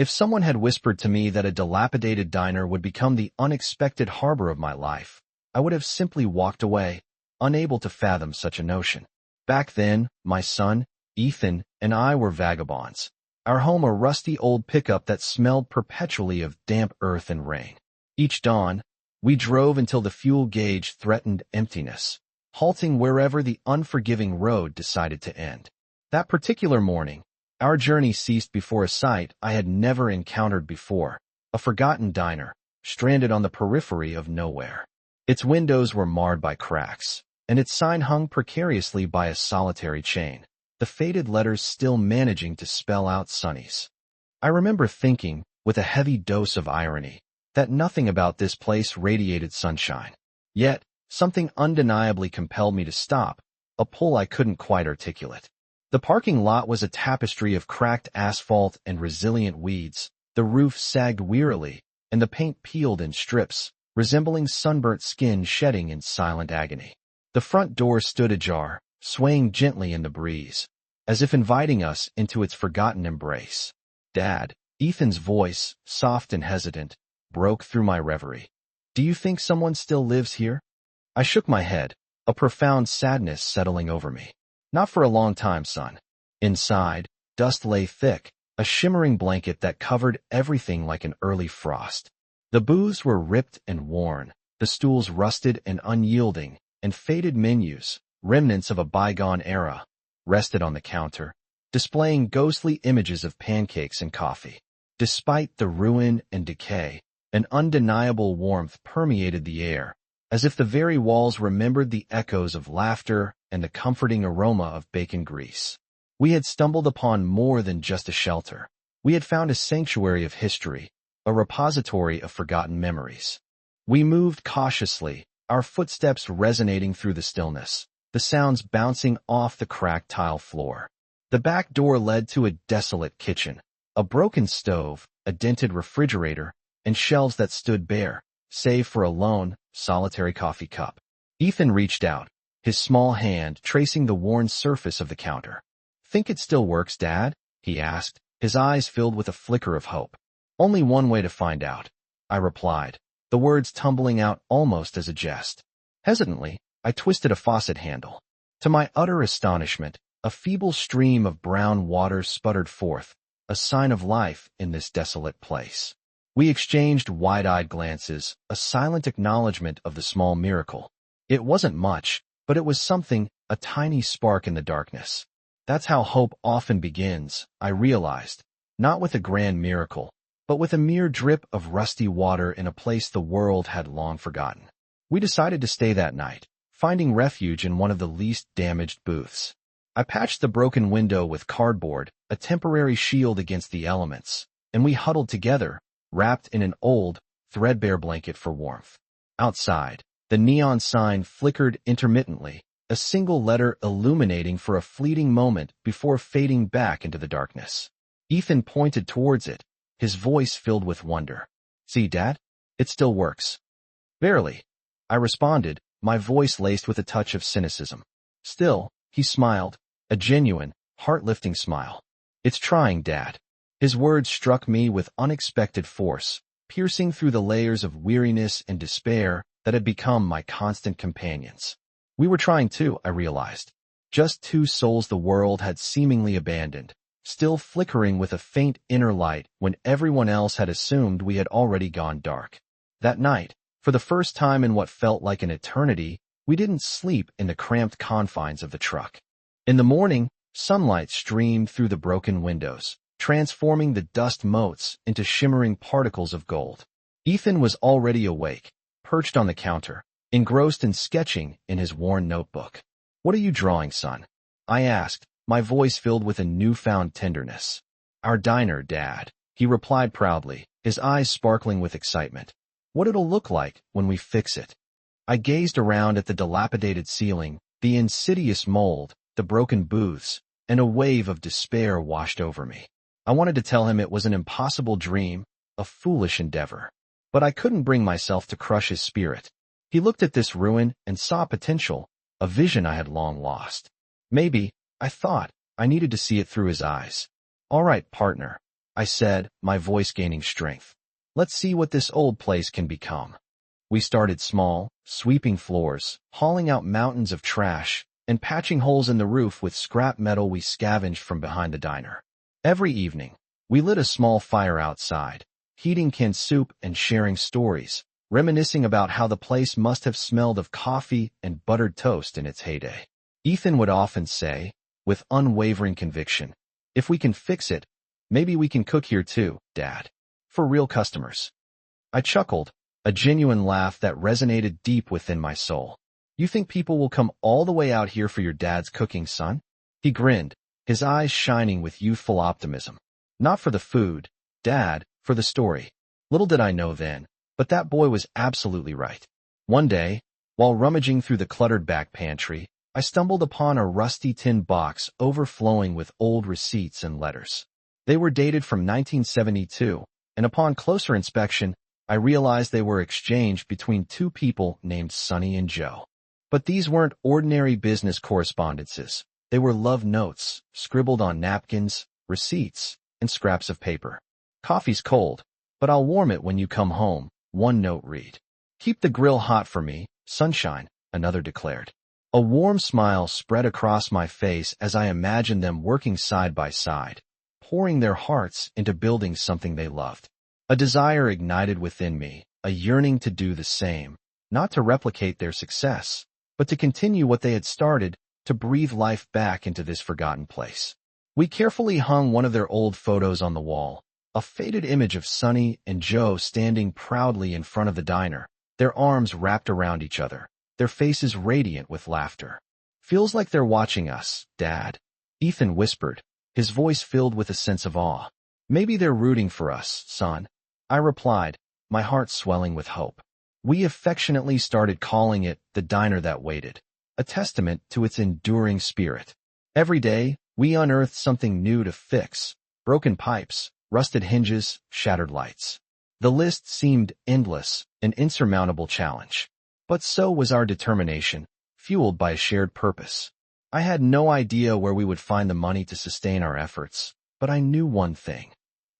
If someone had whispered to me that a dilapidated diner would become the unexpected harbor of my life, I would have simply walked away, unable to fathom such a notion. Back then, my son, Ethan, and I were vagabonds. Our home a rusty old pickup that smelled perpetually of damp earth and rain. Each dawn, we drove until the fuel gauge threatened emptiness, halting wherever the unforgiving road decided to end. That particular morning, our journey ceased before a sight I had never encountered before, a forgotten diner, stranded on the periphery of nowhere. Its windows were marred by cracks, and its sign hung precariously by a solitary chain, the faded letters still managing to spell out Sonny's. I remember thinking, with a heavy dose of irony, that nothing about this place radiated sunshine. Yet, something undeniably compelled me to stop, a pull I couldn't quite articulate. The parking lot was a tapestry of cracked asphalt and resilient weeds, the roof sagged wearily, and the paint peeled in strips, resembling sunburnt skin shedding in silent agony. The front door stood ajar, swaying gently in the breeze, as if inviting us into its forgotten embrace. "Dad," Ethan's voice, soft and hesitant, broke through my reverie. "Do you think someone still lives here?" I shook my head, a profound sadness settling over me. "Not for a long time, son." Inside, dust lay thick, a shimmering blanket that covered everything like an early frost. The booths were ripped and worn, the stools rusted and unyielding, and faded menus, remnants of a bygone era, rested on the counter, displaying ghostly images of pancakes and coffee. Despite the ruin and decay, an undeniable warmth permeated the air, as if the very walls remembered the echoes of laughter and the comforting aroma of bacon grease. We had stumbled upon more than just a shelter. We had found a sanctuary of history, a repository of forgotten memories. We moved cautiously, our footsteps resonating through the stillness, the sounds bouncing off the cracked tile floor. The back door led to a desolate kitchen, a broken stove, a dented refrigerator, and shelves that stood bare, save for a lone, solitary coffee cup. Ethan reached out, his small hand tracing the worn surface of the counter. "Think it still works, Dad?" he asked, his eyes filled with a flicker of hope. "Only one way to find out," I replied, the words tumbling out almost as a jest. Hesitantly, I twisted a faucet handle. To my utter astonishment, a feeble stream of brown water sputtered forth, a sign of life in this desolate place. We exchanged wide-eyed glances, a silent acknowledgement of the small miracle. It wasn't much, but it was something, a tiny spark in the darkness. That's how hope often begins, I realized, not with a grand miracle, but with a mere drip of rusty water in a place the world had long forgotten. We decided to stay that night, finding refuge in one of the least damaged booths. I patched the broken window with cardboard, a temporary shield against the elements, and we huddled together, wrapped in an old, threadbare blanket for warmth. Outside, the neon sign flickered intermittently, a single letter illuminating for a fleeting moment before fading back into the darkness. Ethan pointed towards it, his voice filled with wonder. "See, Dad? It still works." "Barely," I responded, my voice laced with a touch of cynicism. Still, he smiled, a genuine, heart-lifting smile. "It's trying, Dad." His words struck me with unexpected force, piercing through the layers of weariness and despair that had become my constant companions. We were trying too, I realized. Just two souls the world had seemingly abandoned, still flickering with a faint inner light when everyone else had assumed we had already gone dark. That night, for the first time in what felt like an eternity, we didn't sleep in the cramped confines of the truck. In the morning, sunlight streamed through the broken windows, transforming the dust motes into shimmering particles of gold. Ethan was already awake, perched on the counter, engrossed in sketching in his worn notebook. "What are you drawing, son?" I asked, my voice filled with a newfound tenderness. "Our diner, Dad," he replied proudly, his eyes sparkling with excitement. "What it'll look like when we fix it." I gazed around at the dilapidated ceiling, the insidious mold, the broken booths, and a wave of despair washed over me. I wanted to tell him it was an impossible dream, a foolish endeavor. But I couldn't bring myself to crush his spirit. He looked at this ruin and saw potential, a vision I had long lost. Maybe, I thought, I needed to see it through his eyes. "All right, partner. I said, my voice gaining strength. Let's see what this old place can become. We started small, sweeping floors, hauling out mountains of trash, and patching holes in the roof with scrap metal we scavenged from behind the diner. Every evening, we lit a small fire outside, heating canned soup and sharing stories, reminiscing about how the place must have smelled of coffee and buttered toast in its heyday. Ethan would often say, with unwavering conviction, "If we can fix it, maybe we can cook here too, Dad. For real customers." I chuckled, a genuine laugh that resonated deep within my soul. "You think people will come all the way out here for your dad's cooking, son?" He grinned, his eyes shining with youthful optimism. "Not for the food, Dad, for the story." Little did I know then, but that boy was absolutely right. One day, while rummaging through the cluttered back pantry, I stumbled upon a rusty tin box overflowing with old receipts and letters. They were dated from 1972, and upon closer inspection, I realized they were exchanged between two people named Sonny and Joe. But these weren't ordinary business correspondences. They were love notes, scribbled on napkins, receipts, and scraps of paper. "Coffee's cold, but I'll warm it when you come home," one note read. "Keep the grill hot for me, sunshine," another declared. A warm smile spread across my face as I imagined them working side by side, pouring their hearts into building something they loved. A desire ignited within me, a yearning to do the same, not to replicate their success, but to continue what they had started, to breathe life back into this forgotten place. We carefully hung one of their old photos on the wall, a faded image of Sonny and Joe standing proudly in front of the diner, their arms wrapped around each other, their faces radiant with laughter. "Feels like they're watching us, Dad," Ethan whispered, his voice filled with a sense of awe. "Maybe they're rooting for us, son," I replied, my heart swelling with hope. We affectionately started calling it the diner that waited, a testament to its enduring spirit. Every day, we unearthed something new to fix: broken pipes, rusted hinges, shattered lights. The list seemed endless, an insurmountable challenge. But so was our determination, fueled by a shared purpose. I had no idea where we would find the money to sustain our efforts, but I knew one thing.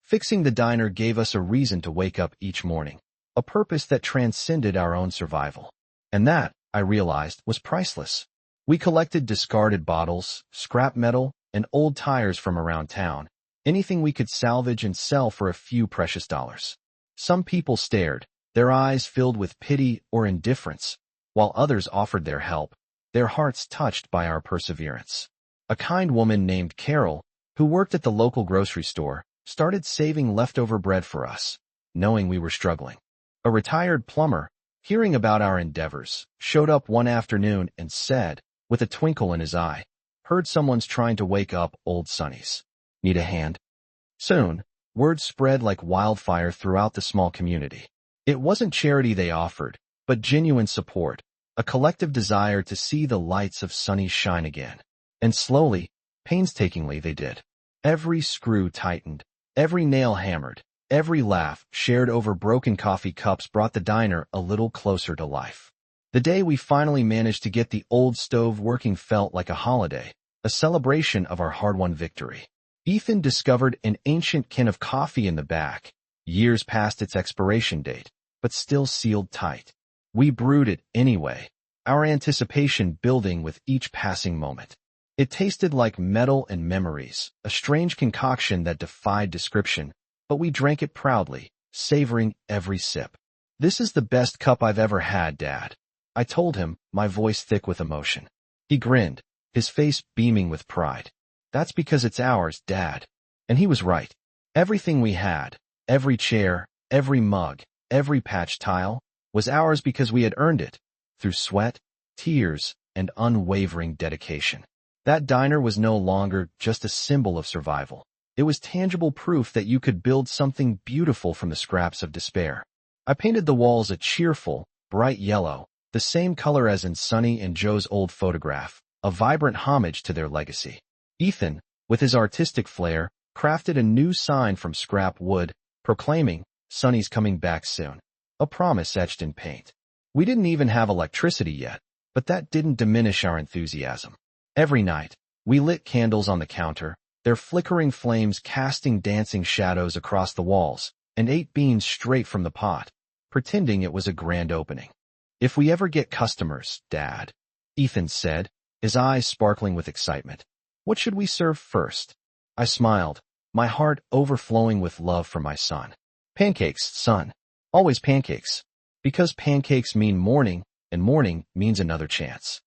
Fixing the diner gave us a reason to wake up each morning, a purpose that transcended our own survival. And that, I realized, was priceless. We collected discarded bottles, scrap metal, and old tires from around town, anything we could salvage and sell for a few precious dollars. Some people stared, their eyes filled with pity or indifference, while others offered their help, their hearts touched by our perseverance. A kind woman named Carol, who worked at the local grocery store, started saving leftover bread for us, knowing we were struggling. A retired plumber, hearing about our endeavors, showed up one afternoon and said, with a twinkle in his eye, "Heard someone's trying to wake up old Sonnies. Need a hand?" Soon, word spread like wildfire throughout the small community. It wasn't charity they offered, but genuine support, a collective desire to see the lights of Sonny shine again. And slowly, painstakingly they did. Every screw tightened, every nail hammered, every laugh shared over broken coffee cups brought the diner a little closer to life. The day we finally managed to get the old stove working felt like a holiday, a celebration of our hard-won victory. Ethan discovered an ancient can of coffee in the back, years past its expiration date, but still sealed tight. We brewed it anyway, our anticipation building with each passing moment. It tasted like metal and memories, a strange concoction that defied description, but we drank it proudly, savoring every sip. "This is the best cup I've ever had, Dad," I told him, my voice thick with emotion. He grinned, his face beaming with pride. "That's because it's ours, Dad." And he was right. Everything we had, every chair, every mug, every patched tile, was ours because we had earned it, through sweat, tears, and unwavering dedication. That diner was no longer just a symbol of survival. It was tangible proof that you could build something beautiful from the scraps of despair. I painted the walls a cheerful, bright yellow, the same color as in Sonny and Joe's old photograph, a vibrant homage to their legacy. Ethan, with his artistic flair, crafted a new sign from scrap wood, proclaiming, "Sonny's coming back soon," a promise etched in paint. We didn't even have electricity yet, but that didn't diminish our enthusiasm. Every night, we lit candles on the counter, their flickering flames casting dancing shadows across the walls, and ate beans straight from the pot, pretending it was a grand opening. "If we ever get customers, Dad," Ethan said, his eyes sparkling with excitement, "what should we serve first?" I smiled, my heart overflowing with love for my son. "Pancakes, son. Always pancakes. Because pancakes mean morning, and morning means another chance."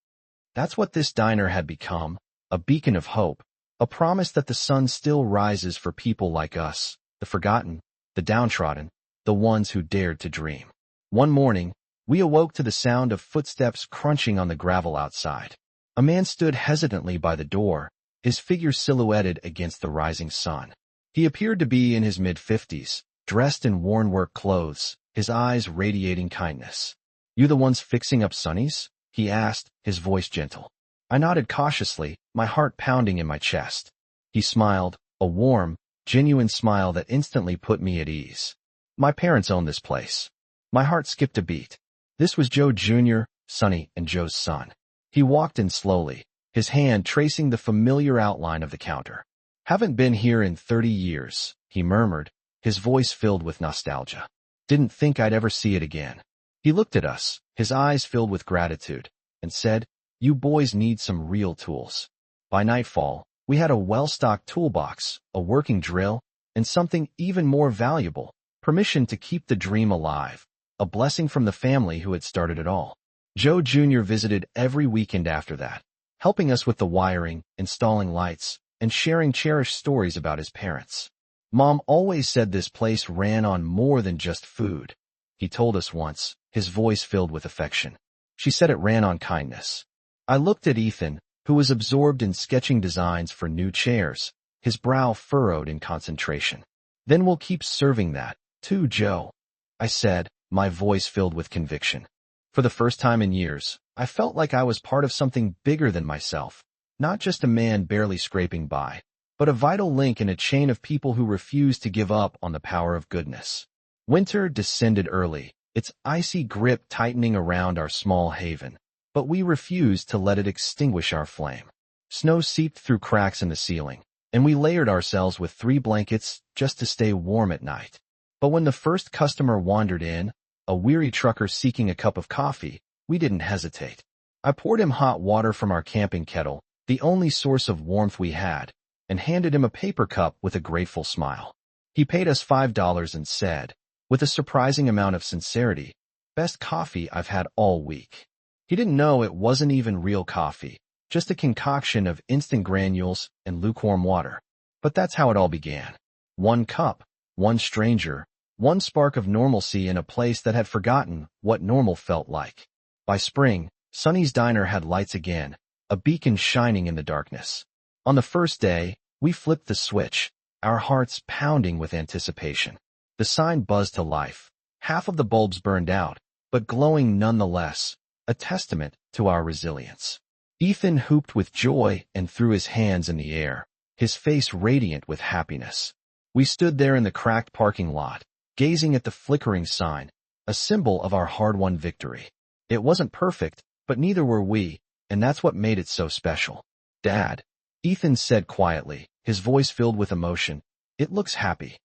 That's what this diner had become, a beacon of hope, a promise that the sun still rises for people like us, the forgotten, the downtrodden, the ones who dared to dream. One morning, we awoke to the sound of footsteps crunching on the gravel outside. A man stood hesitantly by the door, his figure silhouetted against the rising sun. He appeared to be in his mid-50s, dressed in worn work clothes, his eyes radiating kindness. "You the ones fixing up Sonny's?" he asked, his voice gentle. I nodded cautiously, my heart pounding in my chest. He smiled, a warm, genuine smile that instantly put me at ease. "My parents own this place." My heart skipped a beat. This was Joe Jr., Sonny and Joe's son. He walked in slowly, his hand tracing the familiar outline of the counter. "Haven't been here in 30 years, he murmured, his voice filled with nostalgia. "Didn't think I'd ever see it again." He looked at us, his eyes filled with gratitude, and said, "You boys need some real tools." By nightfall, we had a well-stocked toolbox, a working drill, and something even more valuable, permission to keep the dream alive, a blessing from the family who had started it all. Joe Jr. visited every weekend after that, helping us with the wiring, installing lights, and sharing cherished stories about his parents. "Mom always said this place ran on more than just food," he told us once, his voice filled with affection. "She said it ran on kindness." I looked at Ethan, who was absorbed in sketching designs for new chairs, his brow furrowed in concentration. "Then we'll keep serving that, too, Joe," I said, my voice filled with conviction. For the first time in years, I felt like I was part of something bigger than myself, not just a man barely scraping by, but a vital link in a chain of people who refused to give up on the power of goodness. Winter descended early, its icy grip tightening around our small haven, but we refused to let it extinguish our flame. Snow seeped through cracks in the ceiling, and we layered ourselves with 3 blankets just to stay warm at night. But when the first customer wandered in, a weary trucker seeking a cup of coffee, we didn't hesitate. I poured him hot water from our camping kettle, the only source of warmth we had, and handed him a paper cup with a grateful smile. He paid us $5 and said, with a surprising amount of sincerity, "Best coffee I've had all week." He didn't know it wasn't even real coffee, just a concoction of instant granules and lukewarm water. But that's how it all began. One cup, one stranger, one spark of normalcy in a place that had forgotten what normal felt like. By spring, Sonny's Diner had lights again, a beacon shining in the darkness. On the first day, we flipped the switch, our hearts pounding with anticipation. The sign buzzed to life. Half of the bulbs burned out, but glowing nonetheless, a testament to our resilience. Ethan whooped with joy and threw his hands in the air, his face radiant with happiness. We stood there in the cracked parking lot, gazing at the flickering sign, a symbol of our hard-won victory. It wasn't perfect, but neither were we, and that's what made it so special. "Dad," Ethan said quietly, his voice filled with emotion, "it looks happy."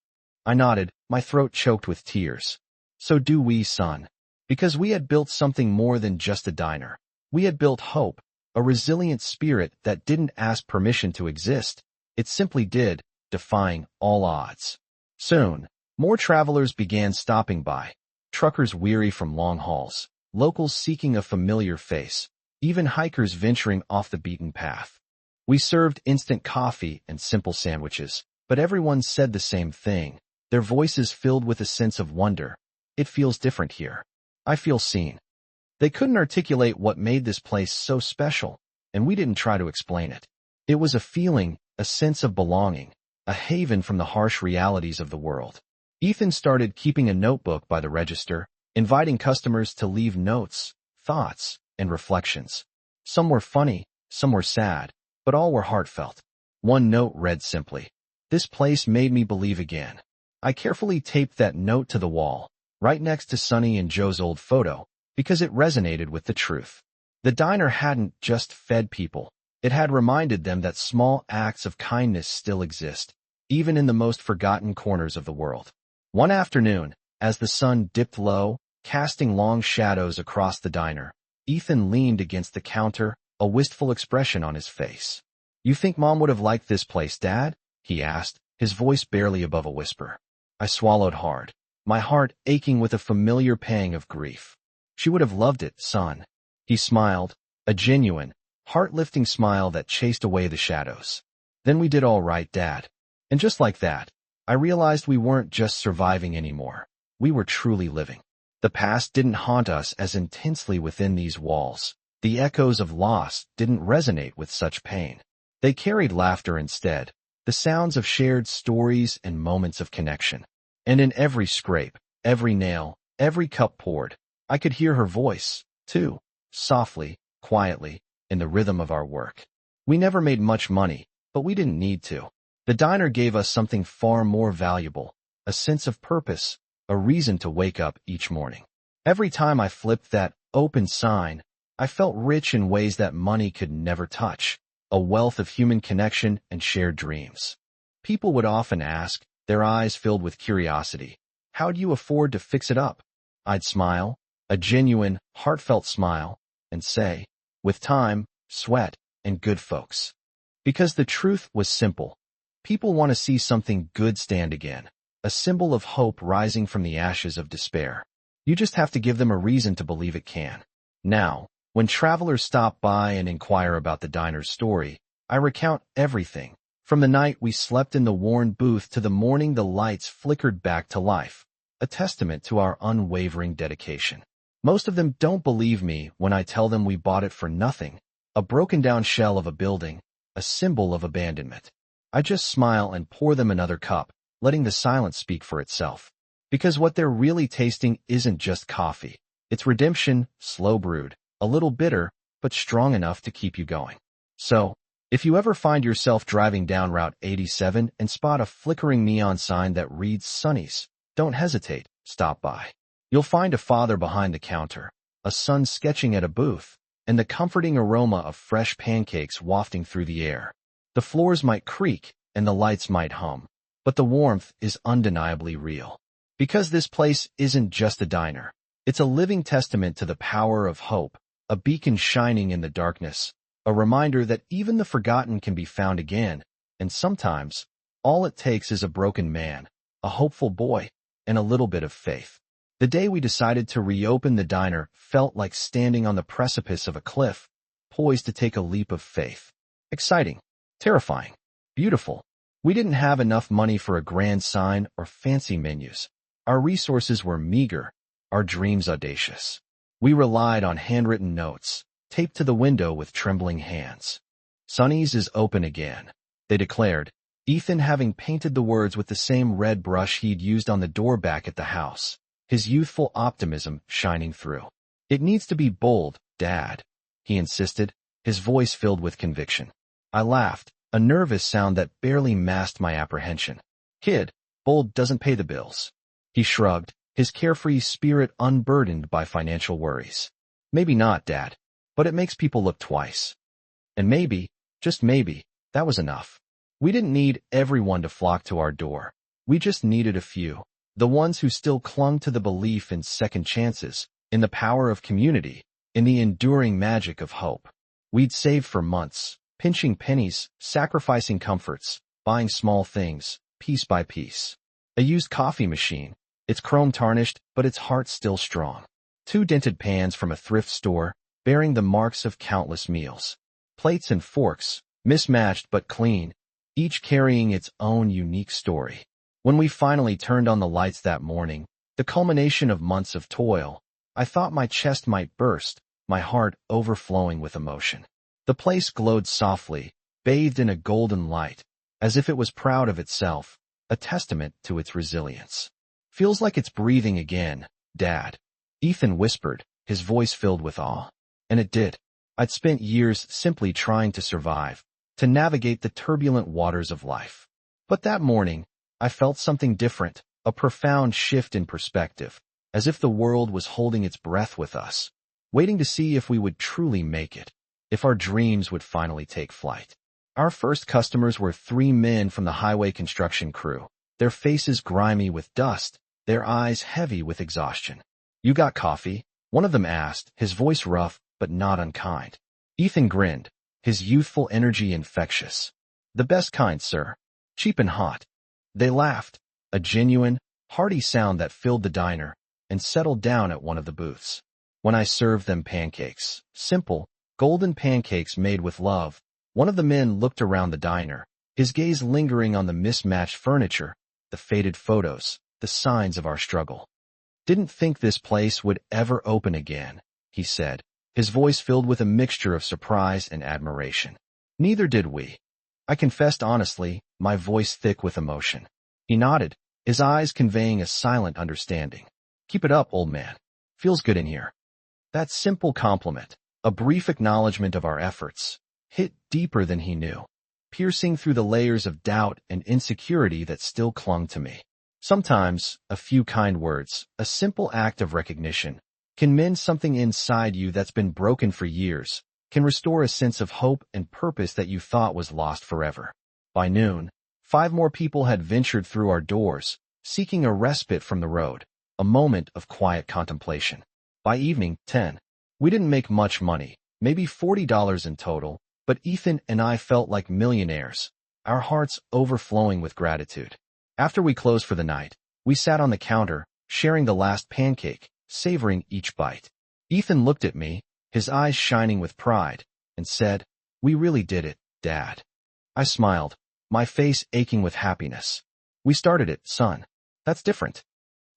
I nodded, my throat choked with tears. "So do we, son." Because we had built something more than just a diner. We had built hope, a resilient spirit that didn't ask permission to exist. It simply did, defying all odds. Soon, more travelers began stopping by, truckers weary from long hauls, locals seeking a familiar face, even hikers venturing off the beaten path. We served instant coffee and simple sandwiches, but everyone said the same thing, their voices filled with a sense of wonder. "It feels different here. I feel seen." They couldn't articulate what made this place so special, and we didn't try to explain it. It was a feeling, a sense of belonging, a haven from the harsh realities of the world. Ethan started keeping a notebook by the register, inviting customers to leave notes, thoughts, and reflections. Some were funny, some were sad, but all were heartfelt. One note read simply, "This place made me believe again." I carefully taped that note to the wall, right next to Sonny and Joe's old photo, because it resonated with the truth. The diner hadn't just fed people, It had reminded them that small acts of kindness still exist, even in the most forgotten corners of the world. One afternoon, as the sun dipped low, casting long shadows across the diner, Ethan leaned against the counter, a wistful expression on his face. "You think Mom would have liked this place, Dad?" he asked, his voice barely above a whisper. I swallowed hard, my heart aching with a familiar pang of grief. "She would have loved it, son." He smiled, a genuine, heart-lifting smile that chased away the shadows. "Then we did all right, Dad." And just like that, I realized we weren't just surviving anymore. We were truly living. The past didn't haunt us as intensely within these walls. The echoes of loss didn't resonate with such pain. They carried laughter instead, the sounds of shared stories and moments of connection. And in every scrape, every nail, every cup poured, I could hear her voice, too, softly, quietly, in the rhythm of our work. We never made much money, but we didn't need to. The diner gave us something far more valuable, a sense of purpose, a reason to wake up each morning. Every time I flipped that open sign, I felt rich in ways that money could never touch, a wealth of human connection and shared dreams. People would often ask, their eyes filled with curiosity, "How do you afford to fix it up?" I'd smile, a genuine, heartfelt smile, and say, "With time, sweat, and good folks." Because the truth was simple. People want to see something good stand again, a symbol of hope rising from the ashes of despair. You just have to give them a reason to believe it can. Now, when travelers stop by and inquire about the diner's story, I recount everything, from the night we slept in the worn booth to the morning the lights flickered back to life, a testament to our unwavering dedication. Most of them don't believe me when I tell them we bought it for nothing, a broken-down shell of a building, a symbol of abandonment. I just smile and pour them another cup, letting the silence speak for itself. Because what they're really tasting isn't just coffee. It's redemption, slow brewed, a little bitter, but strong enough to keep you going. So, if you ever find yourself driving down Route 87 and spot a flickering neon sign that reads Sunny's, don't hesitate, stop by. You'll find a father behind the counter, a son sketching at a booth, and the comforting aroma of fresh pancakes wafting through the air. The floors might creak, and the lights might hum, but the warmth is undeniably real. Because this place isn't just a diner. It's a living testament to the power of hope, a beacon shining in the darkness, a reminder that even the forgotten can be found again, and sometimes, all it takes is a broken man, a hopeful boy, and a little bit of faith. The day we decided to reopen the diner felt like standing on the precipice of a cliff, poised to take a leap of faith. Exciting, terrifying, beautiful. We didn't have enough money for a grand sign or fancy menus. Our resources were meager, our dreams audacious. We relied on handwritten notes, taped to the window with trembling hands. "Sunny's is open again," they declared, Ethan having painted the words with the same red brush he'd used on the door back at the house, his youthful optimism shining through. "It needs to be bold, Dad," he insisted, his voice filled with conviction. I laughed, a nervous sound that barely masked my apprehension. "Kid, bold doesn't pay the bills." He shrugged, his carefree spirit unburdened by financial worries. "Maybe not, Dad, but it makes people look twice." And maybe, just maybe, that was enough. We didn't need everyone to flock to our door. We just needed a few, the ones who still clung to the belief in second chances, in the power of community, in the enduring magic of hope. We'd saved for months, pinching pennies, sacrificing comforts, buying small things, piece by piece. A used coffee machine, its chrome tarnished, but its heart still strong. 2 dented pans from a thrift store, bearing the marks of countless meals. Plates and forks, mismatched but clean, each carrying its own unique story. When we finally turned on the lights that morning, the culmination of months of toil, I thought my chest might burst, my heart overflowing with emotion. The place glowed softly, bathed in a golden light, as if it was proud of itself, a testament to its resilience. "Feels like it's breathing again, Dad," Ethan whispered, his voice filled with awe. And it did. I'd spent years simply trying to survive, to navigate the turbulent waters of life. But that morning, I felt something different, a profound shift in perspective, as if the world was holding its breath with us, waiting to see if we would truly make it. if our dreams would finally take flight. Our first customers were three men from the highway construction crew, their faces grimy with dust, their eyes heavy with exhaustion. "You got coffee?" one of them asked, his voice rough but not unkind. Ethan grinned, his youthful energy infectious. "The best kind, sir. Cheap and hot." They laughed, a genuine, hearty sound that filled the diner, and settled down at one of the booths. When I served them pancakes, simple, golden pancakes made with love, one of the men looked around the diner, his gaze lingering on the mismatched furniture, the faded photos, the signs of our struggle. "Didn't think this place would ever open again," he said, his voice filled with a mixture of surprise and admiration. "Neither did we." I confessed honestly, my voice thick with emotion. He nodded, his eyes conveying a silent understanding. "Keep it up, old man. Feels good in here." That simple compliment, a brief acknowledgement of our efforts, hit deeper than he knew, piercing through the layers of doubt and insecurity that still clung to me. Sometimes, a few kind words, a simple act of recognition, can mend something inside you that's been broken for years, can restore a sense of hope and purpose that you thought was lost forever. By noon, 5 more people had ventured through our doors, seeking a respite from the road, a moment of quiet contemplation. By evening, 10. We didn't make much money, maybe $40 in total, but Ethan and I felt like millionaires, our hearts overflowing with gratitude. After we closed for the night, we sat on the counter, sharing the last pancake, savoring each bite. Ethan looked at me, his eyes shining with pride, and said, "We really did it, Dad." I smiled, my face aching with happiness. "We started it, son. That's different."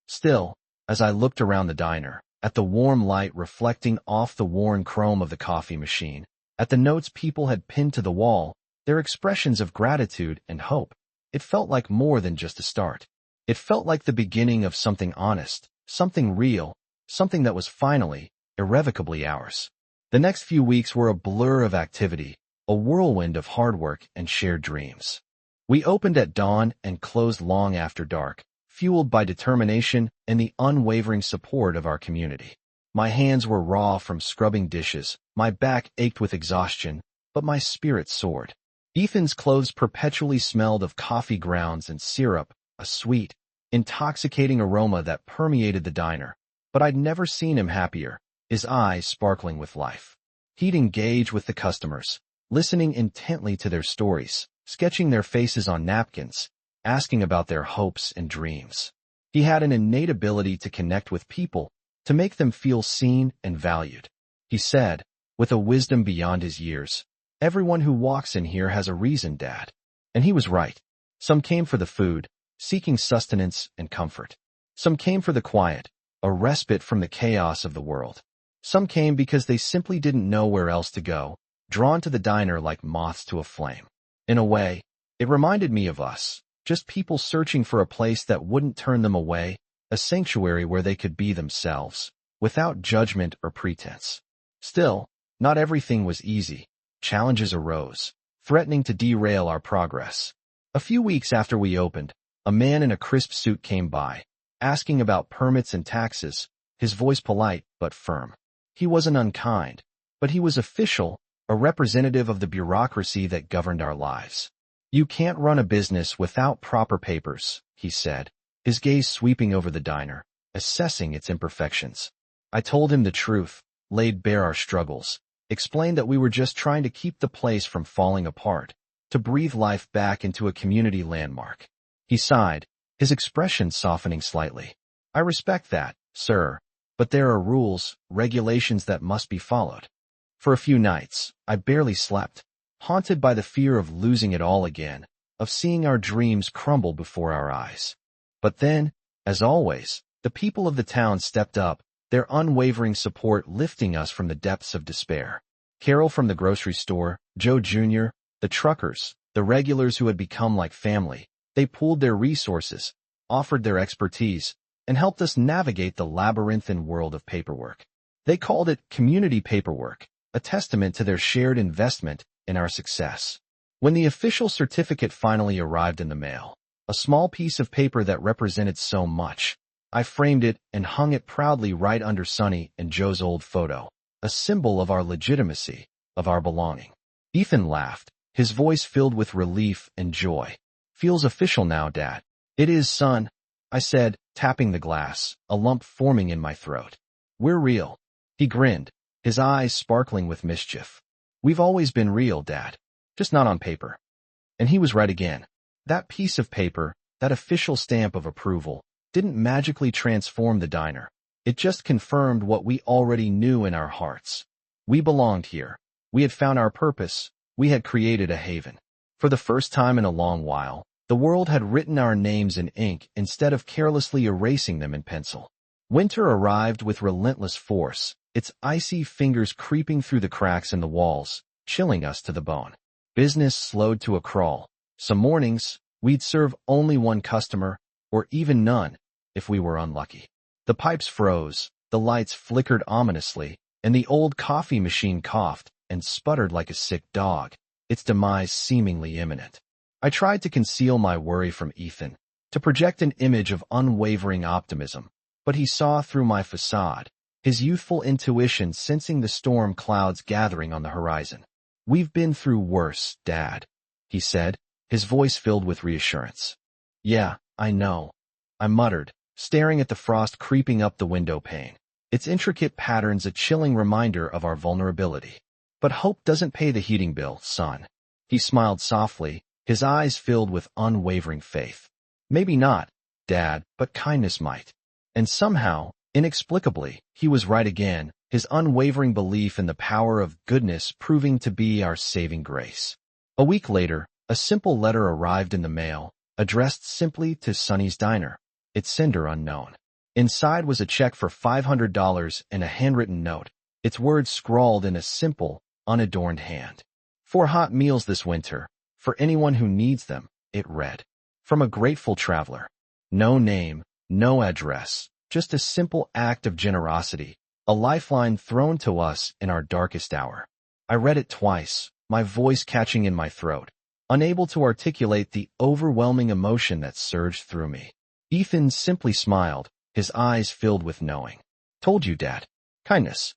Still, as I looked around the diner, at the warm light reflecting off the worn chrome of the coffee machine, at the notes people had pinned to the wall, their expressions of gratitude and hope, it felt like more than just a start. It felt like the beginning of something honest, something real, something that was finally, irrevocably ours. The next few weeks were a blur of activity, a whirlwind of hard work and shared dreams. We opened at dawn and closed long after dark, fueled by determination and the unwavering support of our community. My hands were raw from scrubbing dishes, my back ached with exhaustion, but my spirit soared. Ethan's clothes perpetually smelled of coffee grounds and syrup, a sweet, intoxicating aroma that permeated the diner, but I'd never seen him happier, his eyes sparkling with life. He'd engage with the customers, listening intently to their stories, sketching their faces on napkins, asking about their hopes and dreams. He had an innate ability to connect with people, to make them feel seen and valued. He said, with a wisdom beyond his years, "Everyone who walks in here has a reason, Dad." And he was right. Some came for the food, seeking sustenance and comfort. Some came for the quiet, a respite from the chaos of the world. Some came because they simply didn't know where else to go, drawn to the diner like moths to a flame. In a way, it reminded me of us, just people searching for a place that wouldn't turn them away, a sanctuary where they could be themselves, without judgment or pretense. Still, not everything was easy. Challenges arose, threatening to derail our progress. A few weeks after we opened, a man in a crisp suit came by, asking about permits and taxes, his voice polite but firm. He wasn't unkind, but he was official, a representative of the bureaucracy that governed our lives. "You can't run a business without proper papers," he said, his gaze sweeping over the diner, assessing its imperfections. I told him the truth, laid bare our struggles, explained that we were just trying to keep the place from falling apart, to breathe life back into a community landmark. He sighed, his expression softening slightly. "I respect that, sir, but there are rules, regulations that must be followed." For a few nights, I barely slept, haunted by the fear of losing it all again, of seeing our dreams crumble before our eyes. But then, as always, the people of the town stepped up, their unwavering support lifting us from the depths of despair. Carol from the grocery store, Joe Jr., the truckers, the regulars who had become like family, they pooled their resources, offered their expertise, and helped us navigate the labyrinthine world of paperwork. They called it community paperwork, a testament to their shared investment in our success. When the official certificate finally arrived in the mail, a small piece of paper that represented so much, I framed it and hung it proudly right under Sonny and Joe's old photo, a symbol of our legitimacy, of our belonging. Ethan laughed, his voice filled with relief and joy. Feels official now, Dad. It is, son, I said, tapping the glass, a lump forming in my throat. We're real. He grinned, his eyes sparkling with mischief. We've always been real, Dad. Just not on paper. And he was right again. That piece of paper, that official stamp of approval, didn't magically transform the diner. It just confirmed what we already knew in our hearts. We belonged here. We had found our purpose. We had created a haven. For the first time in a long while, the world had written our names in ink instead of carelessly erasing them in pencil. Winter arrived with relentless force, its icy fingers creeping through the cracks in the walls, chilling us to the bone. Business slowed to a crawl. Some mornings, we'd serve only one customer, or even none, if we were unlucky. The pipes froze, the lights flickered ominously, and the old coffee machine coughed and sputtered like a sick dog, its demise seemingly imminent. I tried to conceal my worry from Ethan, to project an image of unwavering optimism, but he saw through my facade, his youthful intuition sensing the storm clouds gathering on the horizon. We've been through worse, Dad, he said, his voice filled with reassurance. Yeah, I know, I muttered, staring at the frost creeping up the window pane, its intricate patterns a chilling reminder of our vulnerability. But hope doesn't pay the heating bill, son. He smiled softly, his eyes filled with unwavering faith. Maybe not, Dad, but kindness might. And somehow, inexplicably, he was right again, his unwavering belief in the power of goodness proving to be our saving grace. A week later, a simple letter arrived in the mail, addressed simply to Sonny's Diner, its sender unknown. Inside was a check for $500 and a handwritten note, its words scrawled in a simple, unadorned hand. 4 hot meals this winter, for anyone who needs them, it read. From a grateful traveler. No name, no address, just a simple act of generosity, a lifeline thrown to us in our darkest hour. I read it twice, my voice catching in my throat, unable to articulate the overwhelming emotion that surged through me. Ethan simply smiled, his eyes filled with knowing. Told you, Dad. Kindness.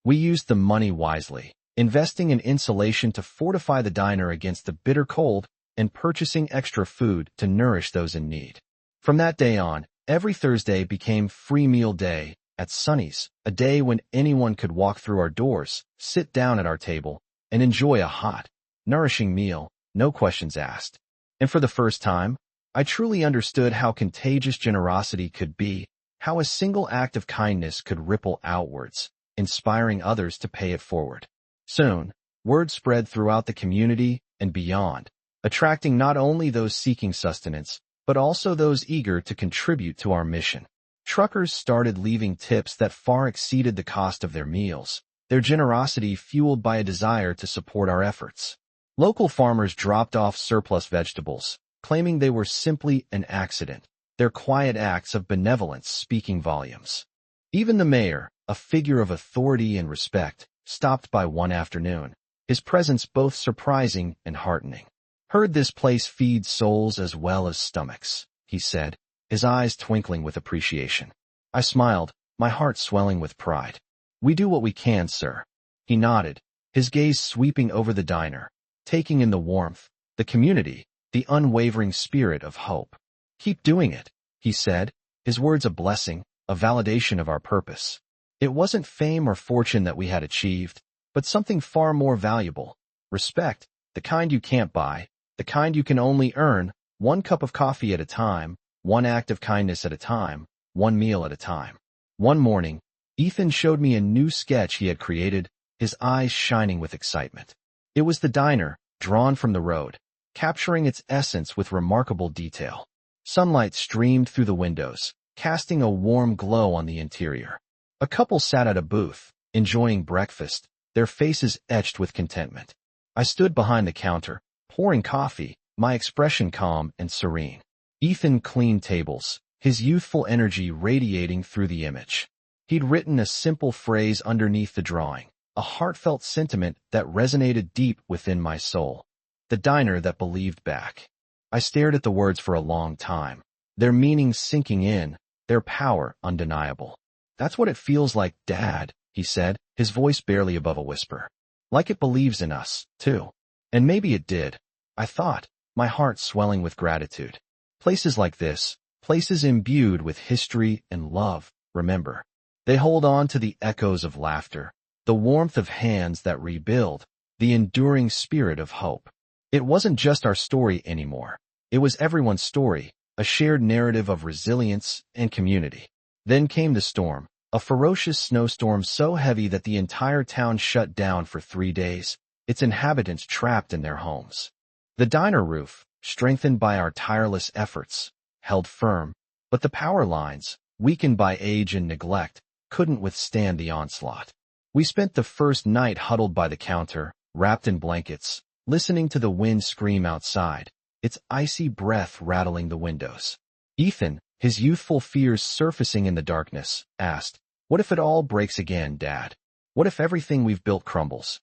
We used the money wisely, investing in insulation to fortify the diner against the bitter cold and purchasing extra food to nourish those in need. From that day on, every Thursday became free meal day at Sonny's, a day when anyone could walk through our doors, sit down at our table, and enjoy a hot, nourishing meal, no questions asked. And for the first time, I truly understood how contagious generosity could be, how a single act of kindness could ripple outwards, inspiring others to pay it forward. Soon, word spread throughout the community and beyond, attracting not only those seeking sustenance, but also those eager to contribute to our mission. Truckers started leaving tips that far exceeded the cost of their meals, their generosity fueled by a desire to support our efforts. Local farmers dropped off surplus vegetables, claiming they were simply an accident, their quiet acts of benevolence speaking volumes. Even the mayor, a figure of authority and respect, stopped by one afternoon, his presence both surprising and heartening. Heard this place feeds souls as well as stomachs, he said, his eyes twinkling with appreciation. I smiled, my heart swelling with pride. We do what we can, sir. He nodded, his gaze sweeping over the diner, taking in the warmth, the community, the unwavering spirit of hope. Keep doing it, he said, his words a blessing, a validation of our purpose. It wasn't fame or fortune that we had achieved, but something far more valuable. Respect, the kind you can't buy, the kind you can only earn, one cup of coffee at a time, one act of kindness at a time, one meal at a time. One morning, Ethan showed me a new sketch he had created, his eyes shining with excitement. It was the diner, drawn from the road, capturing its essence with remarkable detail. Sunlight streamed through the windows, casting a warm glow on the interior. A couple sat at a booth, enjoying breakfast, their faces etched with contentment. I stood behind the counter, pouring coffee, my expression calm and serene. Ethan cleaned tables, his youthful energy radiating through the image. He'd written a simple phrase underneath the drawing, a heartfelt sentiment that resonated deep within my soul. The diner that believed back. I stared at the words for a long time, their meaning sinking in, their power undeniable. That's what it feels like, Dad, he said, his voice barely above a whisper. Like it believes in us, too. And maybe it did, I thought, my heart swelling with gratitude. Places like this, places imbued with history and love, remember. They hold on to the echoes of laughter, the warmth of hands that rebuild, the enduring spirit of hope. It wasn't just our story anymore. It was everyone's story, a shared narrative of resilience and community. Then came the storm, a ferocious snowstorm so heavy that the entire town shut down for 3 days, its inhabitants trapped in their homes. The diner roof, strengthened by our tireless efforts, held firm, but the power lines, weakened by age and neglect, couldn't withstand the onslaught. We spent the first night huddled by the counter, wrapped in blankets, listening to the wind scream outside, its icy breath rattling the windows. Ethan, his youthful fears surfacing in the darkness, asked, "What if it all breaks again, Dad? What if everything we've built crumbles?"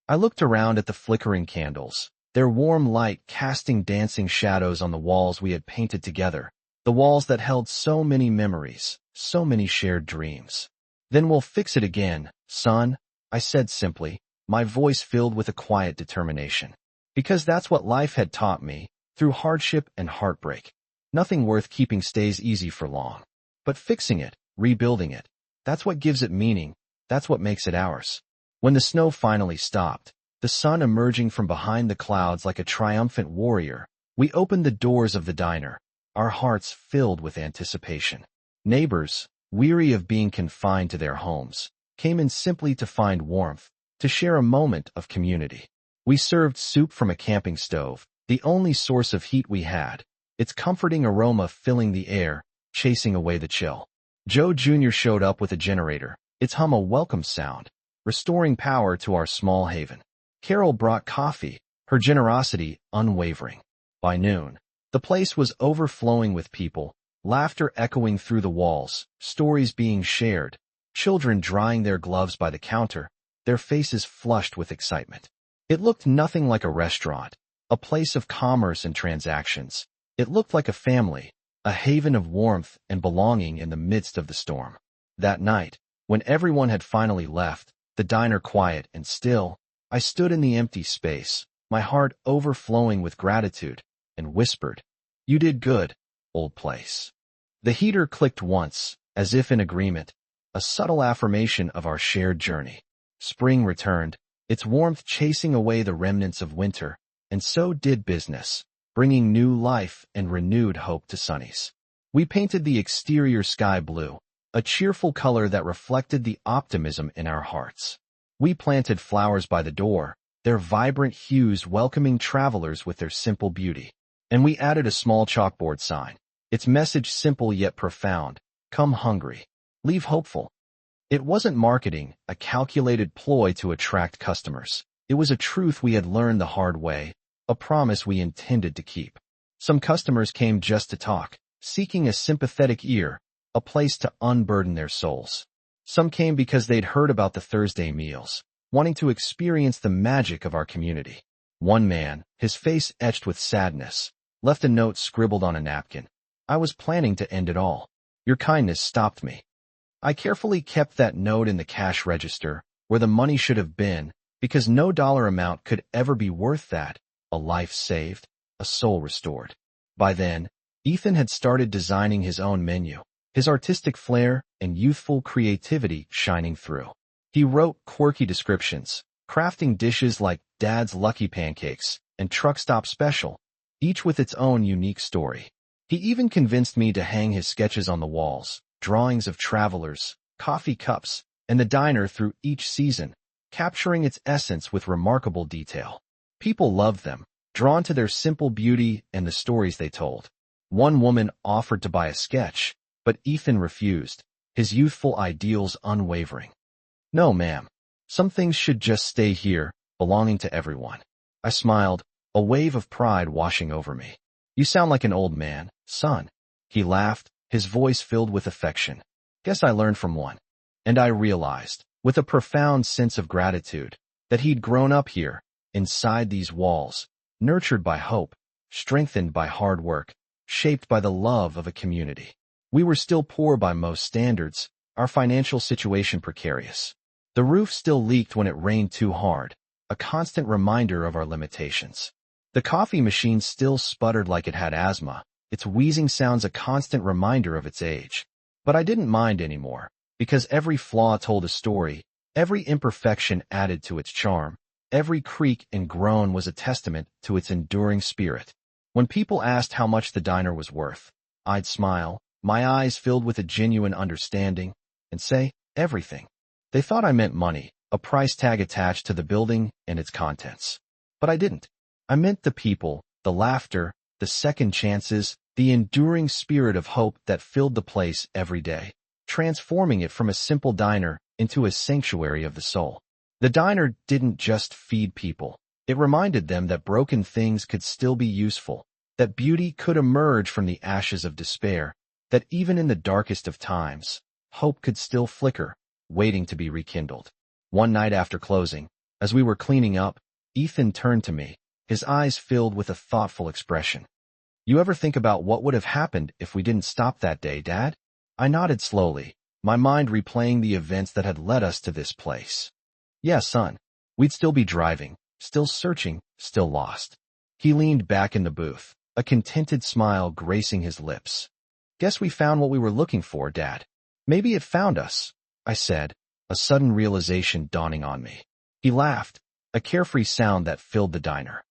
I looked around at the flickering candles, their warm light casting dancing shadows on the walls we had painted together, the walls that held so many memories, so many shared dreams. "Then we'll fix it again, son," I said simply, my voice filled with a quiet determination. Because that's what life had taught me, through hardship and heartbreak. Nothing worth keeping stays easy for long. But fixing it, rebuilding it, that's what gives it meaning, that's what makes it ours. When the snow finally stopped, the sun emerging from behind the clouds like a triumphant warrior, we opened the doors of the diner, our hearts filled with anticipation. Neighbors, weary of being confined to their homes, came in simply to find warmth, to share a moment of community. We served soup from a camping stove, the only source of heat we had, its comforting aroma filling the air, chasing away the chill. Joe Jr. showed up with a generator, its hum a welcome sound, restoring power to our small haven. Carol brought coffee, her generosity unwavering. By noon, the place was overflowing with people, laughter echoing through the walls, stories being shared, children drying their gloves by the counter, their faces flushed with excitement. It looked nothing like a restaurant, a place of commerce and transactions. It looked like a family, a haven of warmth and belonging in the midst of the storm. That night, when everyone had finally left, the diner quiet and still, I stood in the empty space, my heart overflowing with gratitude, and whispered, "You did good, old place." The heater clicked once, as if in agreement, a subtle affirmation of our shared journey. Spring returned, its warmth chasing away the remnants of winter, and so did business, bringing new life and renewed hope to Sunny's. We painted the exterior sky blue, a cheerful color that reflected the optimism in our hearts. We planted flowers by the door, their vibrant hues welcoming travelers with their simple beauty. And we added a small chalkboard sign, its message simple yet profound, "Come hungry, leave hopeful." It wasn't marketing, a calculated ploy to attract customers. It was a truth we had learned the hard way, a promise we intended to keep. Some customers came just to talk, seeking a sympathetic ear, a place to unburden their souls. Some came because they'd heard about the Thursday meals, wanting to experience the magic of our community. One man, his face etched with sadness, left a note scribbled on a napkin. "I was planning to end it all. Your kindness stopped me." I carefully kept that note in the cash register, where the money should have been, because no dollar amount could ever be worth that, a life saved, a soul restored. By then, Ethan had started designing his own menu, his artistic flair and youthful creativity shining through. He wrote quirky descriptions, crafting dishes like Dad's Lucky Pancakes and Truck Stop Special, each with its own unique story. He even convinced me to hang his sketches on the walls, drawings of travelers, coffee cups, and the diner through each season, capturing its essence with remarkable detail. People loved them, drawn to their simple beauty and the stories they told. One woman offered to buy a sketch, but Ethan refused, his youthful ideals unwavering. "No, ma'am. Some things should just stay here, belonging to everyone." I smiled, a wave of pride washing over me. "You sound like an old man, son." He laughed, his voice filled with affection. "Guess I learned from one." And I realized, with a profound sense of gratitude, that he'd grown up here, inside these walls, nurtured by hope, strengthened by hard work, shaped by the love of a community. We were still poor by most standards, our financial situation precarious. The roof still leaked when it rained too hard, a constant reminder of our limitations. The coffee machine still sputtered like it had asthma, its wheezing sounds a constant reminder of its age. But I didn't mind anymore, because every flaw told a story, every imperfection added to its charm, every creak and groan was a testament to its enduring spirit. When people asked how much the diner was worth, I'd smile, my eyes filled with a genuine understanding, and say, everything. They thought I meant money, a price tag attached to the building and its contents. But I didn't. I meant the people, the laughter, the second chances, the enduring spirit of hope that filled the place every day, transforming it from a simple diner into a sanctuary of the soul. The diner didn't just feed people. It reminded them that broken things could still be useful, that beauty could emerge from the ashes of despair, that even in the darkest of times, hope could still flicker, waiting to be rekindled. One night after closing, as we were cleaning up, Ethan turned to me, his eyes filled with a thoughtful expression. "You ever think about what would have happened if we didn't stop that day, Dad?" I nodded slowly, my mind replaying the events that had led us to this place. "Yeah, son. We'd still be driving, still searching, still lost." He leaned back in the booth, a contented smile gracing his lips. "Guess we found what we were looking for, Dad." "Maybe it found us," I said, a sudden realization dawning on me. He laughed, a carefree sound that filled the diner.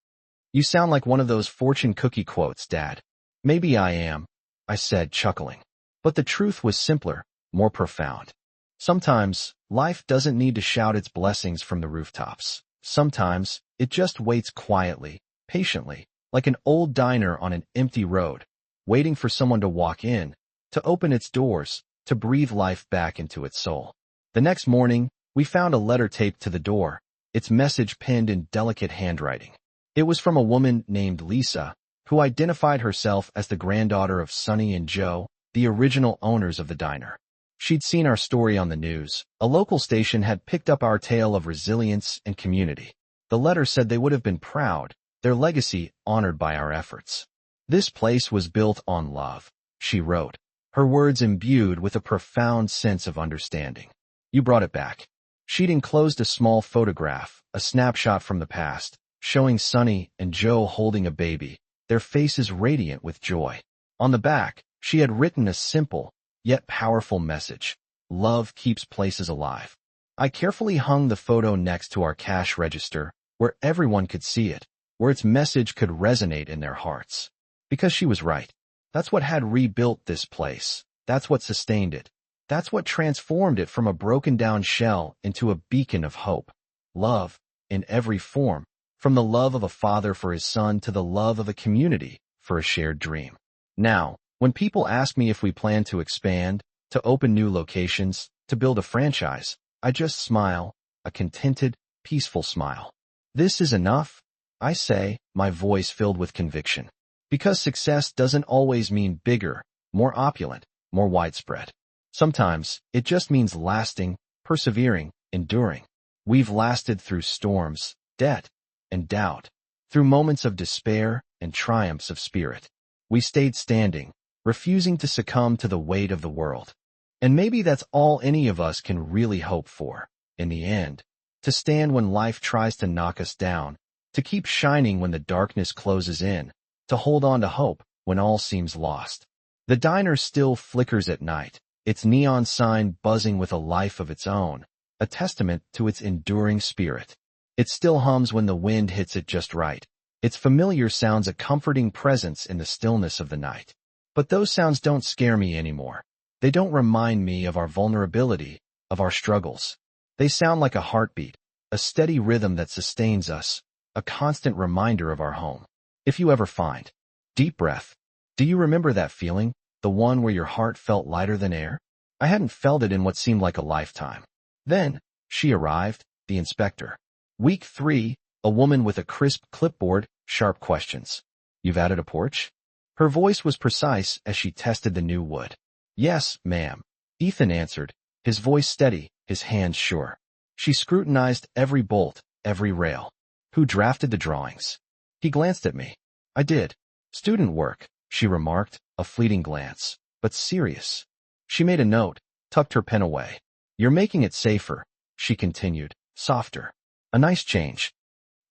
"You sound like one of those fortune cookie quotes, Dad." "Maybe I am," I said, chuckling. But the truth was simpler, more profound. Sometimes, life doesn't need to shout its blessings from the rooftops. Sometimes, it just waits quietly, patiently, like an old diner on an empty road, waiting for someone to walk in, to open its doors, to breathe life back into its soul. The next morning, we found a letter taped to the door, its message penned in delicate handwriting. It was from a woman named Lisa, who identified herself as the granddaughter of Sonny and Joe, the original owners of the diner. She'd seen our story on the news. A local station had picked up our tale of resilience and community. The letter said they would have been proud, their legacy honored by our efforts. "This place was built on love," she wrote, her words imbued with a profound sense of understanding. "You brought it back." She'd enclosed a small photograph, a snapshot from the past, showing Sonny and Joe holding a baby, their faces radiant with joy. On the back, she had written a simple, yet powerful message: "Love keeps places alive." I carefully hung the photo next to our cash register, where everyone could see it, where its message could resonate in their hearts. Because she was right. That's what had rebuilt this place. That's what sustained it. That's what transformed it from a broken-down shell into a beacon of hope. Love, in every form, from the love of a father for his son to the love of a community for a shared dream. Now, when people ask me if we plan to expand, to open new locations, to build a franchise, I just smile, a contented, peaceful smile. "This is enough," I say, my voice filled with conviction. Because success doesn't always mean bigger, more opulent, more widespread. Sometimes, it just means lasting, persevering, enduring. We've lasted through storms, debt, and doubt, through moments of despair and triumphs of spirit. We stayed standing, refusing to succumb to the weight of the world. And maybe that's all any of us can really hope for, in the end. To stand when life tries to knock us down, to keep shining when the darkness closes in, to hold on to hope when all seems lost. The diner still flickers at night, its neon sign buzzing with a life of its own, a testament to its enduring spirit. It still hums when the wind hits it just right. Its familiar sounds a comforting presence in the stillness of the night. But those sounds don't scare me anymore. They don't remind me of our vulnerability, of our struggles. They sound like a heartbeat, a steady rhythm that sustains us, a constant reminder of our home. If you ever find deep breath, do you remember that feeling, the one where your heart felt lighter than air? I hadn't felt it in what seemed like a lifetime. Then, she arrived, the inspector. Week 3, a woman with a crisp clipboard, sharp questions. "You've added a porch?" Her voice was precise as she tested the new wood. "Yes, ma'am," Ethan answered, his voice steady, his hands sure. She scrutinized every bolt, every rail. "Who drafted the drawings?" He glanced at me. "I did. Student work," she remarked, a fleeting glance, but serious. She made a note, tucked her pen away. "You're making it safer," she continued, softer. "A nice change."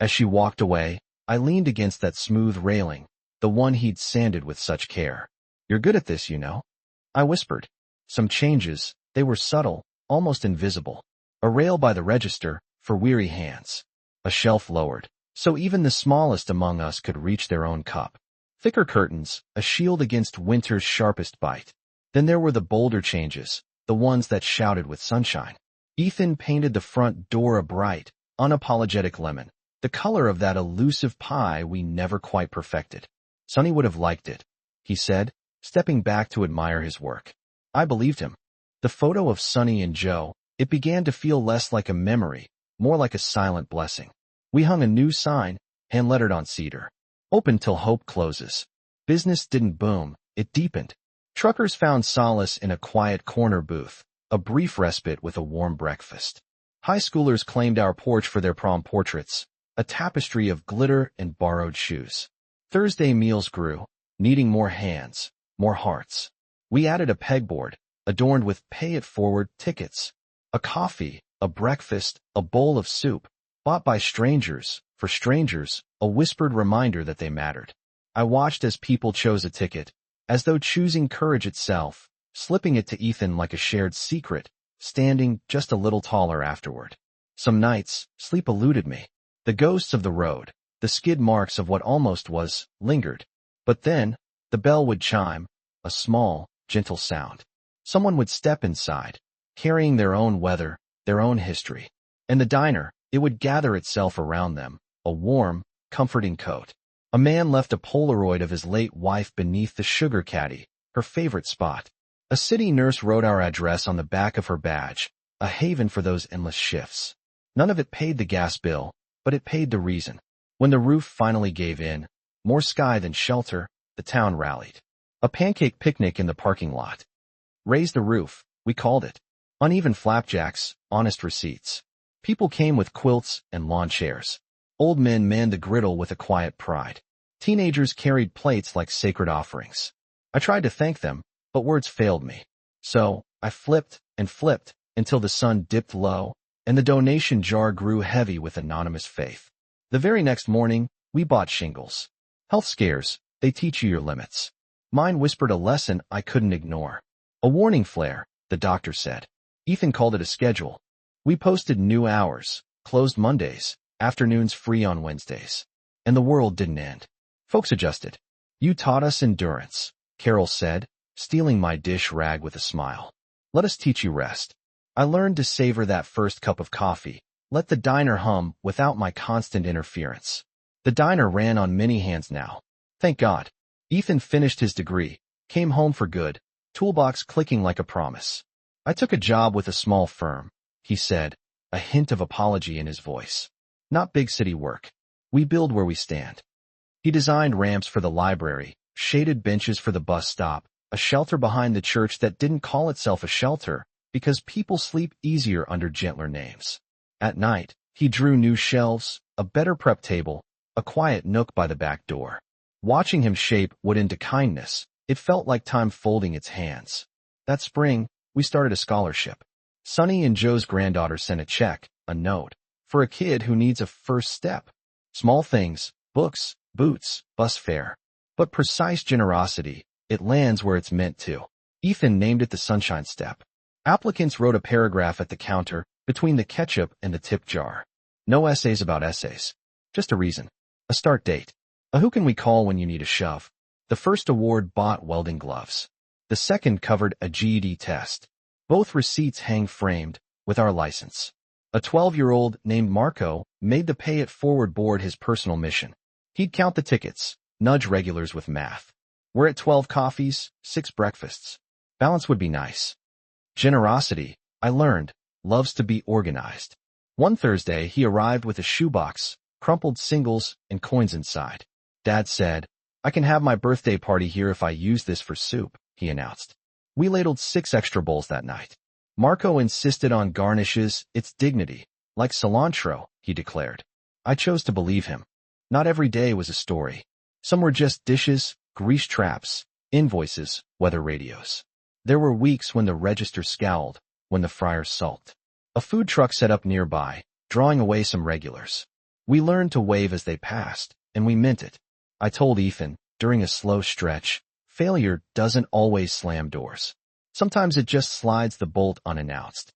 As she walked away, I leaned against that smooth railing, the one he'd sanded with such care. "You're good at this, you know," I whispered. Some changes, they were subtle, almost invisible. A rail by the register, for weary hands. A shelf lowered, so even the smallest among us could reach their own cup. Thicker curtains, a shield against winter's sharpest bite. Then there were the bolder changes, the ones that shouted with sunshine. Ethan painted the front door a bright, unapologetic lemon, the color of that elusive pie we never quite perfected. "Sonny would have liked it," he said, stepping back to admire his work. I believed him. The photo of Sonny and Joe, it began to feel less like a memory, more like a silent blessing. We hung a new sign, hand-lettered on cedar. "Open till hope closes." Business didn't boom, it deepened. Truckers found solace in a quiet corner booth, a brief respite with a warm breakfast. High schoolers claimed our porch for their prom portraits, a tapestry of glitter and borrowed shoes. Thursday meals grew, needing more hands, more hearts. We added a pegboard, adorned with pay-it-forward tickets. A coffee, a breakfast, a bowl of soup, bought by strangers, for strangers, a whispered reminder that they mattered. I watched as people chose a ticket, as though choosing courage itself, slipping it to Ethan like a shared secret, standing just a little taller afterward. Some nights, sleep eluded me. The ghosts of the road, the skid marks of what almost was, lingered. But then, the bell would chime, a small, gentle sound. Someone would step inside, carrying their own weather, their own history. And the diner, it would gather itself around them, a warm, comforting coat. A man left a Polaroid of his late wife beneath the sugar caddy, her favorite spot. A city nurse wrote our address on the back of her badge, a haven for those endless shifts. None of it paid the gas bill, but it paid the reason. When the roof finally gave in, more sky than shelter, the town rallied. A pancake picnic in the parking lot. Raise the roof, we called it. Uneven flapjacks, honest receipts. People came with quilts and lawn chairs. Old men manned the griddle with a quiet pride. Teenagers carried plates like sacred offerings. I tried to thank them, but words failed me. So, I flipped and flipped until the sun dipped low, and the donation jar grew heavy with anonymous faith. The very next morning, we bought shingles. Health scares, they teach you your limits. Mine whispered a lesson I couldn't ignore. A warning flare, the doctor said. Ethan called it a schedule. We posted new hours, closed Mondays, afternoons free on Wednesdays. And the world didn't end. Folks adjusted. "You taught us endurance," Carol said, stealing my dish rag with a smile. "Let us teach you rest." I learned to savor that first cup of coffee, let the diner hum without my constant interference. The diner ran on many hands now. Thank God. Ethan finished his degree, came home for good, toolbox clicking like a promise. "I took a job with a small firm," he said, a hint of apology in his voice. "Not big city work. We build where we stand." He designed ramps for the library, shaded benches for the bus stop, a shelter behind the church that didn't call itself a shelter because people sleep easier under gentler names. At night, he drew new shelves, a better prep table, a quiet nook by the back door. Watching him shape wood into kindness, it felt like time folding its hands. That spring, we started a scholarship. Sonny and Joe's granddaughter sent a check, a note, for a kid who needs a first step. Small things, books, boots, bus fare. But precise generosity, it lands where it's meant to. Ethan named it the Sunshine Step. Applicants wrote a paragraph at the counter, between the ketchup and the tip jar. No essays about essays. Just a reason. A start date. A who can we call when you need a shove. The first award bought welding gloves. The second covered a GED test. Both receipts hang framed, with our license. A 12-year-old named Marco made the pay-it-forward board his personal mission. He'd count the tickets, nudge regulars with math. We're at 12 coffees, 6 breakfasts. Balance would be nice. Generosity, I learned, loves to be organized. One Thursday, he arrived with a shoebox, crumpled singles, and coins inside. Dad said, "I can have my birthday party here if I use this for soup," he announced. We ladled 6 extra bowls that night. Marco insisted on garnishes, its dignity, like cilantro, he declared. I chose to believe him. Not every day was a story. Some were just dishes, grease traps, invoices, weather radios. There were weeks when the register scowled, when the fryer sulked. A food truck set up nearby, drawing away some regulars. We learned to wave as they passed, and we meant it. I told Ethan, during a slow stretch, failure doesn't always slam doors. Sometimes it just slides the bolt unannounced.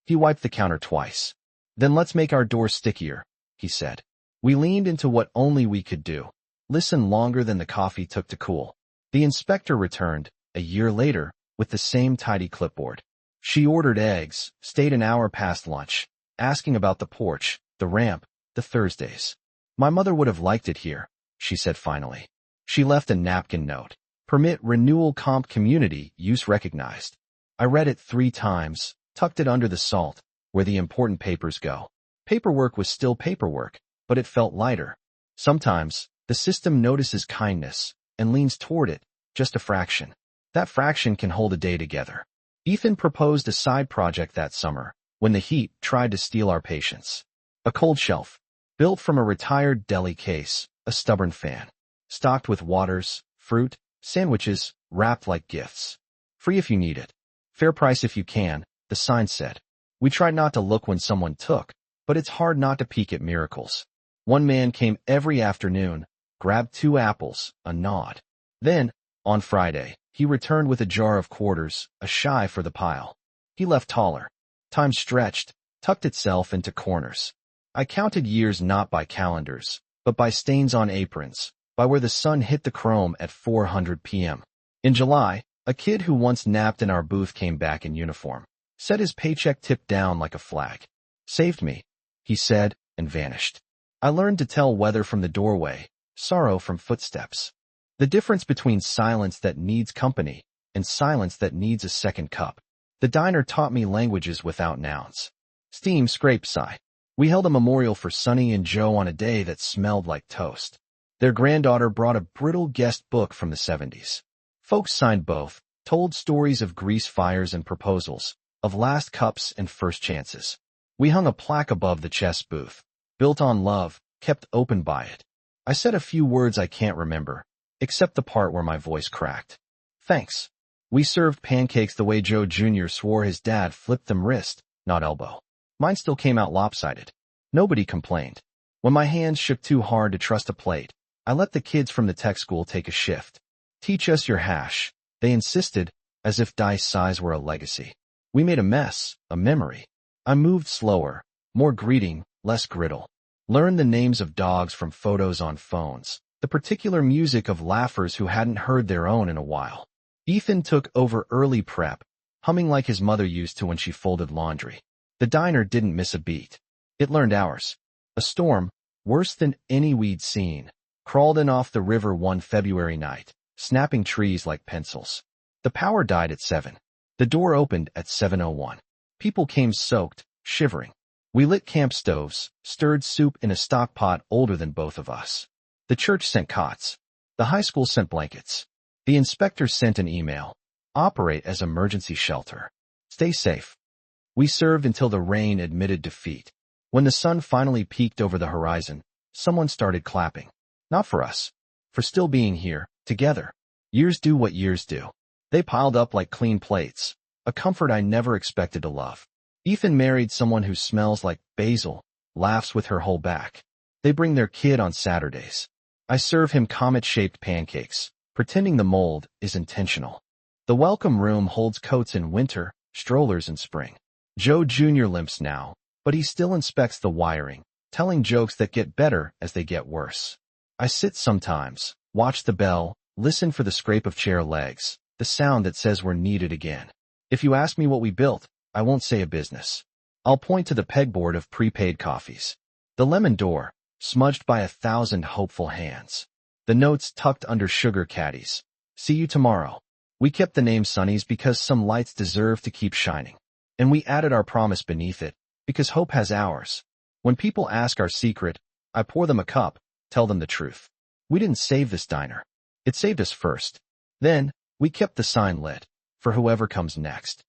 He wiped the counter twice. Then let's make our doors stickier, he said. We leaned into what only we could do. Listen longer than the coffee took to cool. The inspector returned, a year later, with the same tidy clipboard. She ordered eggs, stayed an hour past lunch, asking about the porch, the ramp, the Thursdays. My mother would have liked it here, she said finally. She left a napkin note. Permit renewal comp community use recognized. I read it 3 times, tucked it under the salt, where the important papers go. Paperwork was still paperwork, but it felt lighter. Sometimes, the system notices kindness and leans toward it, just a fraction. That fraction can hold a day together. Ethan proposed a side project that summer, when the heat tried to steal our patience. A cold shelf, built from a retired deli case, a stubborn fan, stocked with waters, fruit, sandwiches, wrapped like gifts. Free if you need it. Fair price if you can, the sign said. We tried not to look when someone took, but it's hard not to peek at miracles. One man came every afternoon, grabbed 2 apples, a nod. Then, on Friday, he returned with a jar of quarters, a shy for the pile. He left taller. Time stretched, tucked itself into corners. I counted years not by calendars, but by stains on aprons, by where the sun hit the chrome at 400 p.m. In July, a kid who once napped in our booth came back in uniform, said his paycheck tipped down like a flag. Saved me, he said, and vanished. I learned to tell weather from the doorway, sorrow from footsteps. The difference between silence that needs company and silence that needs a second cup. The diner taught me languages without nouns. Steam, scrape, sigh. We held a memorial for Sonny and Joe on a day that smelled like toast. Their granddaughter brought a brittle guest book from the 70s. Folks signed both, told stories of grease fires and proposals, of last cups and first chances. We hung a plaque above the chess booth, built on love, kept open by it. I said a few words I can't remember, except the part where my voice cracked. Thanks. We served pancakes the way Joe Jr. swore his dad flipped them wrist, not elbow. Mine still came out lopsided. Nobody complained. When my hands shook too hard to trust a plate, I let the kids from the tech school take a shift. Teach us your hash, they insisted, as if dice size were a legacy. We made a mess, a memory. I moved slower, more greeting, less griddle. Learned the names of dogs from photos on phones, the particular music of laughers who hadn't heard their own in a while. Ethan took over early prep, humming like his mother used to when she folded laundry. The diner didn't miss a beat. It learned ours. A storm, worse than any we'd seen, crawled in off the river one February night, snapping trees like pencils. The power died at 7. The door opened at 7:01. People came soaked, shivering. We lit camp stoves, stirred soup in a stock pot older than both of us. The church sent cots. The high school sent blankets. The inspector sent an email. Operate as emergency shelter. Stay safe. We served until the rain admitted defeat. When the sun finally peaked over the horizon, someone started clapping. Not for us. For still being here, together. Years do what years do. They piled up like clean plates. A comfort I never expected to love. Ethan married someone who smells like basil, laughs with her whole back. They bring their kid on Saturdays. I serve him comet-shaped pancakes, pretending the mold is intentional. The welcome room holds coats in winter, strollers in spring. Joe Jr. limps now, but he still inspects the wiring, telling jokes that get better as they get worse. I sit sometimes, watch the bell, listen for the scrape of chair legs, the sound that says we're needed again. If you ask me what we built, I won't say a business. I'll point to the pegboard of prepaid coffees. The lemon door, smudged by 1,000 hopeful hands. The notes tucked under sugar caddies. See you tomorrow. We kept the name Sonny's because some lights deserve to keep shining. And we added our promise beneath it, because hope has ours. When people ask our secret, I pour them a cup, tell them the truth. We didn't save this diner. It saved us first. Then, we kept the sign lit, for whoever comes next.